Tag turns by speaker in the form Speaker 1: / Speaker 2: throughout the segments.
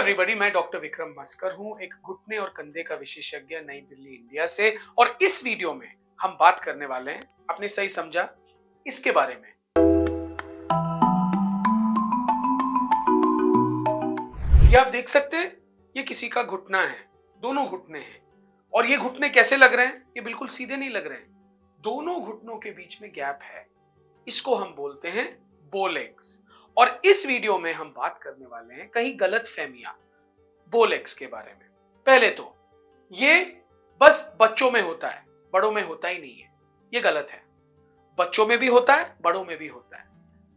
Speaker 1: Everybody, मैं doctor Vikram मस्कर हूं, एक घुटने और कंधे का विशेषज्ञ नई दिल्ली इंडिया से। और इस वीडियो में हम बात करने वाले हैं, आपने सही समझा, इसके बारे में। ये आप देख सकते हैं, ये किसी का घुटना है, दोनों घुटने हैं। और ये घुटने कैसे लग रहे हैं? ये बिल्कुल सीधे नहीं लग रहे हैं, दोनों घुटनों के बीच में गैप है। इसको हम बोलते हैं बो लेग्स। और इस वीडियो में हम बात करने वाले हैं कई गलतफहमियां बो लेग्स के बारे में। पहले तो ये बस बच्चों में होता है, बड़ों में होता ही नहीं है, ये गलत है। बच्चों में भी होता है, बड़ों में भी होता है।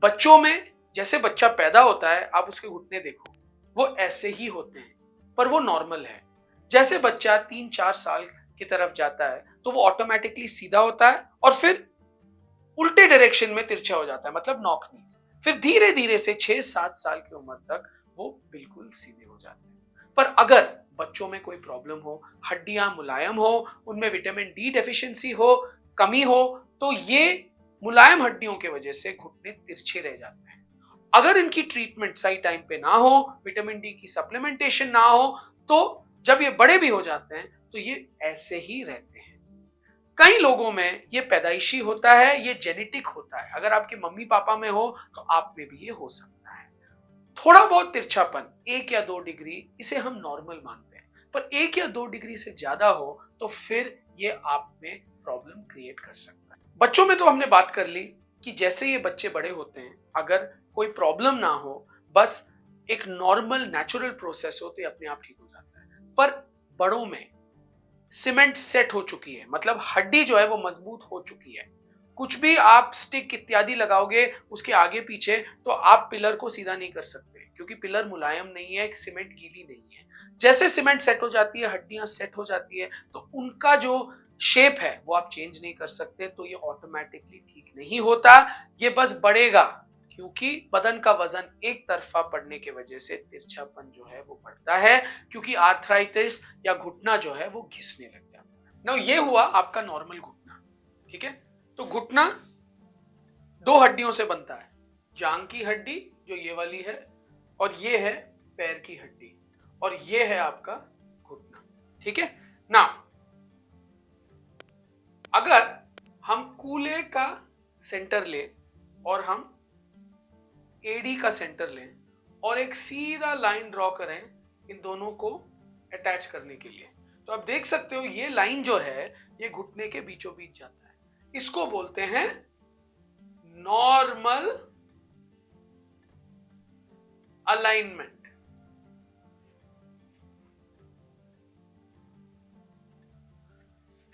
Speaker 1: बच्चों में जैसे बच्चा पैदा होता है, आप उसके घुटने देखो, वो ऐसे ही होते हैं, पर वो नॉर्मल है। जैसे बच्चा 3-4 साल की तरफ जाता है तो वो ऑटोमेटिकली सीधा होता है और फिर उल्टे डायरेक्शन में तिरछा हो जाता है, मतलब नॉक नीज। फिर धीरे धीरे से 6-7 साल की उम्र तक वो बिल्कुल सीधे हो जाते हैं। पर अगर बच्चों में कोई प्रॉब्लम हो, हड्डियां मुलायम हो, उनमें विटामिन डी डेफिशिएंसी हो, कमी हो, तो ये मुलायम हड्डियों की वजह से घुटने तिरछे रह जाते हैं। अगर इनकी ट्रीटमेंट सही टाइम पे ना हो, विटामिन डी की सप्लीमेंटेशन ना हो, तो जब ये बड़े भी हो जाते हैं तो ये ऐसे ही रहते हैं। कई लोगों में ये पैदाइशी होता है, ये जेनेटिक होता है। अगर आपके मम्मी पापा में हो तो आप में भी ये हो सकता है। थोड़ा बहुत तिरछापन 1 या 2 डिग्री, इसे हम नॉर्मल मानते हैं, पर 1 या 2 डिग्री से ज्यादा हो तो फिर ये आप में प्रॉब्लम क्रिएट कर सकता है। बच्चों में तो हमने बात कर ली कि जैसे ये बच्चे बड़े होते हैं, अगर कोई प्रॉब्लम ना हो, बस एक नॉर्मल नेचुरल प्रोसेस हो, तो ये अपने आप ठीक हो जाता है। पर बड़ों में सीमेंट सेट हो चुकी है, मतलब हड्डी जो है वो मजबूत हो चुकी है। कुछ भी आप स्टिक इत्यादि लगाओगे उसके आगे पीछे, तो आप पिलर को सीधा नहीं कर सकते, क्योंकि पिलर मुलायम नहीं है, सीमेंट गीली नहीं है। जैसे सीमेंट सेट हो जाती है, हड्डियां सेट हो जाती है, तो उनका जो शेप है वो आप चेंज नहीं कर सकते, तो ये ऑटोमेटिकली ठीक नहीं होता, ये बस बढ़ेगा। क्योंकि बदन का वजन एक तरफा पड़ने की वजह से तिरछापन जो है वो बढ़ता है, क्योंकि आर्थराइटिस या घुटना जो है वो घिसने लग जाता है। नाउ ये हुआ आपका नॉर्मल घुटना, ठीक है। तो घुटना 2 हड्डियों से बनता है, जांघ की हड्डी जो ये वाली है, और ये है पैर की हड्डी, और ये है आपका घुटना, ठीक है ना। अगर हम कूल्हे का सेंटर ले और हम एडी का सेंटर लें और एक सीधा लाइन ड्रॉ करें इन दोनों को अटैच करने के लिए, तो आप देख सकते हो ये लाइन जो है ये घुटने के बीचों बीच जाता है। इसको बोलते हैं नॉर्मल अलाइनमेंट।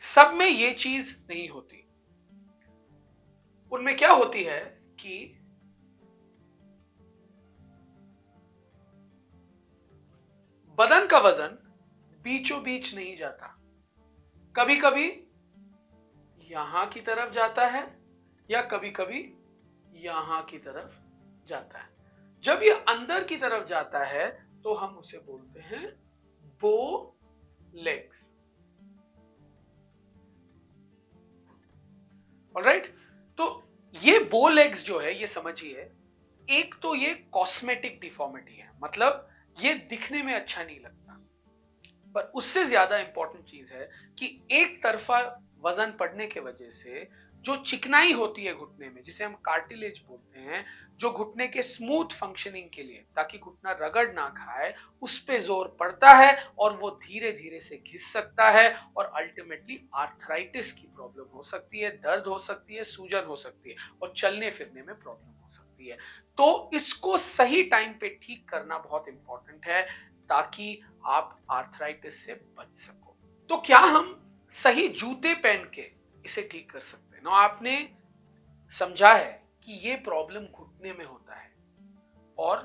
Speaker 1: सब में ये चीज नहीं होती। उनमें क्या होती है कि बदन का वजन बीचों बीच नहीं जाता, कभी कभी यहां की तरफ जाता है या कभी कभी यहां की तरफ जाता है। जब ये अंदर की तरफ जाता है तो हम उसे बोलते हैं बो लेग्स। ऑलराइट, तो ये बो लेग्स जो है, ये समझिए, एक तो ये कॉस्मेटिक डिफॉर्मिटी है, मतलब ये दिखने में अच्छा नहीं लगता, पर उससे ज्यादा इंपॉर्टेंट चीज है कि एक तरफा वजन पड़ने के वजह से जो चिकनाई होती है घुटने में, जिसे हम कार्टिलेज बोलते हैं, जो घुटने के स्मूथ फंक्शनिंग के लिए, ताकि घुटना रगड़ ना खाए, उस पे जोर पड़ता है और वो धीरे धीरे से घिस सकता है और अल्टीमेटली आर्थराइटिस की प्रॉब्लम हो सकती है, दर्द हो सकती है, सूजन हो सकती है और चलने फिरने में प्रॉब्लम हो सकती है। तो इसको सही टाइम पे ठीक करना बहुत इंपॉर्टेंट है, ताकि आप आर्थराइटिस से बच सको। तो क्या हम सही जूते पहन के इसे ठीक कर सकते हैं? ना, आपने समझा है कि ये प्रॉब्लम घुटने में होता है और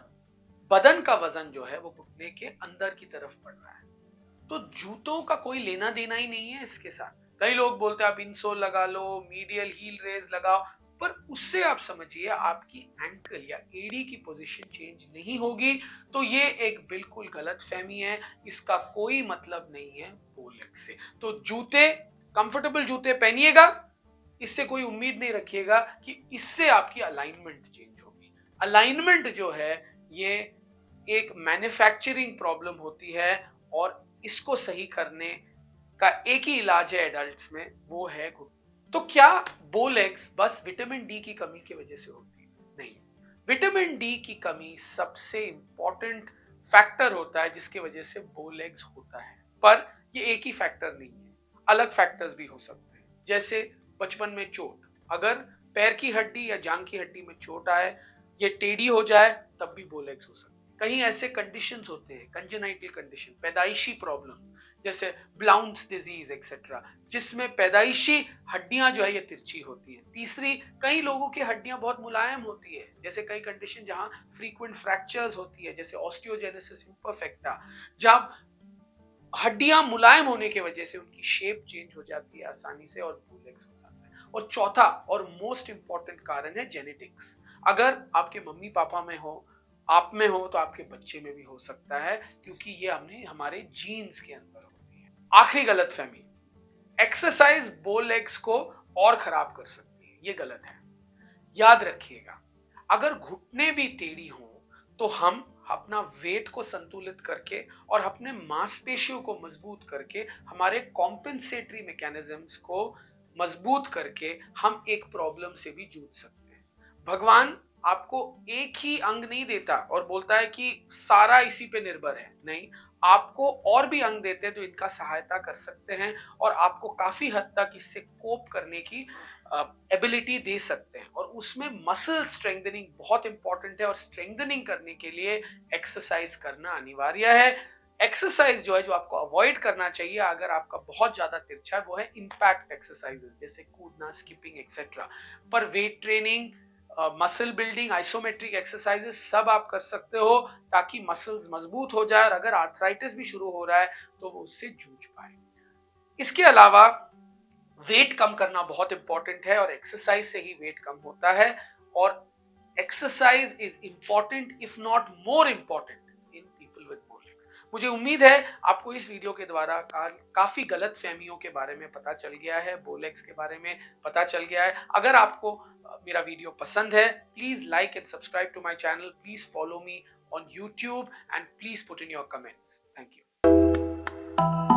Speaker 1: बदन का वजन जो है वो घुटने के अंदर की तरफ पड़ रहा है, तो जूतों का कोई लेना देना ही नहीं है इसके साथ। कई लोग बोलते हैं आप इंसोल लगा लो, मीडियल हील रेज लगाओ, पर उससे आप समझिए आपकी एंकल या एडी की पोजीशन चेंज नहीं होगी, तो ये एक बिल्कुल गलत फहमी है, इसका कोई मतलब नहीं है बो लेग से। तो जूते, कंफर्टेबल जूते पहनिएगा, इससे कोई उम्मीद नहीं रखिएगा कि इससे आपकी अलाइनमेंट चेंज होगी। अलाइनमेंट जो है ये एक मैन्युफैक्चरिंग प्रॉब्लम होती है और इसको सही करने का एक ही इलाज है एडल्ट्स में, वो है घुटने। तो क्या बो लेग्स बस विटामिन डी की कमी की वजह से होती है? नहीं, विटामिन डी की कमी सबसे इंपॉर्टेंट फैक्टर होता है जिसकी वजह से बो लेग्स होता है। पर ये एक ही फैक्टर नहीं है, अलग फैक्टर्स भी हो सकते हैं। जैसे बचपन में चोट, अगर पैर की हड्डी या जांग की हड्डी में चोट आए, ये टेढ़ी हो जाए, तब भी बो लेग्स हो सकते हैं। कहीं ऐसे कंडीशंस होते हैं, कंजेनाइटल कंडीशन, पैदाइशी प्रॉब्लम्स, जैसे ब्लाउन्स डिजीज एक्सेट्रा, जिसमें पैदाइशी हड्डियां जो है ये तिरछी होती हैं। तीसरी, कई लोगों की हड्डियां बहुत मुलायम होती है, जैसे कई कंडीशन जहां फ्रीक्वेंट फ्रैक्चर्स होती है, जैसे ऑस्टियोजेनेसिस इम्परफेक्टा, जब हड्डियां मुलायम होने की वजह से उनकी शेप चेंज हो जाती है आसानी से और बो लेग्स हो जाता है। और चौथा और मोस्ट इंपॉर्टेंट कारण है जेनेटिक्स। अगर आपके मम्मी पापा में हो, आप में हो, तो आपके बच्चे में भी हो सकता है, क्योंकि ये हमने हमारे जीन्स के अंदर होती है। आखिरी गलतफहमी, एक्सरसाइज बो लेग्स को और खराब कर सकती है, ये गलत है। याद रखिएगा, अगर घुटने भी टेढ़ी हो तो हम अपना वेट को संतुलित करके और अपने मांसपेशियों को मजबूत करके, हमारे कॉम्पेंसेटरी मैकेनिज्म्स को मजबूत करके हम एक प्रॉब्लम से भी जूझ सकते हैं। भगवान आपको एक ही अंग नहीं देता और बोलता है कि सारा इसी पे निर्भर है, नहीं, आपको और भी अंग देते हैं जो इनका सहायता कर सकते हैं और आपको काफी हद तक इससे कोप करने की एबिलिटी दे सकते हैं। और उसमें मसल स्ट्रेंथनिंग बहुत इंपॉर्टेंट है और स्ट्रेंथनिंग करने के लिए एक्सरसाइज करना अनिवार्य है। एक्सरसाइज जो है, जो आपको अवॉइड करना चाहिए अगर आपका बहुत ज्यादा तिरछा है, वो है इंपैक्ट एक्सरसाइजेस, जैसे कूदना, स्किपिंग एक्सेट्रा। पर weight training, muscle building, isometric exercises सब आप कर सकते हो ताकि मसल्स मजबूत हो जाए और अगर आर्थराइटिस भी शुरू हो रहा है तो वो उससे जूझ पाए। इसके अलावा वेट कम करना बहुत इंपॉर्टेंट है और एक्सरसाइज से ही वेट कम होता है। और exercise is important if not more important in people with बो लेग्स। मुझे उम्मीद है आपको इस वीडियो के द्वारा काफी गलत फहमियों के बारे में पता चल गया है, बो लेग्स के बारे में पता चल गया है। अगर आपको मेरा वीडियो पसंद है, please like and subscribe to my channel, please follow me on YouTube and please put in your comments. Thank you.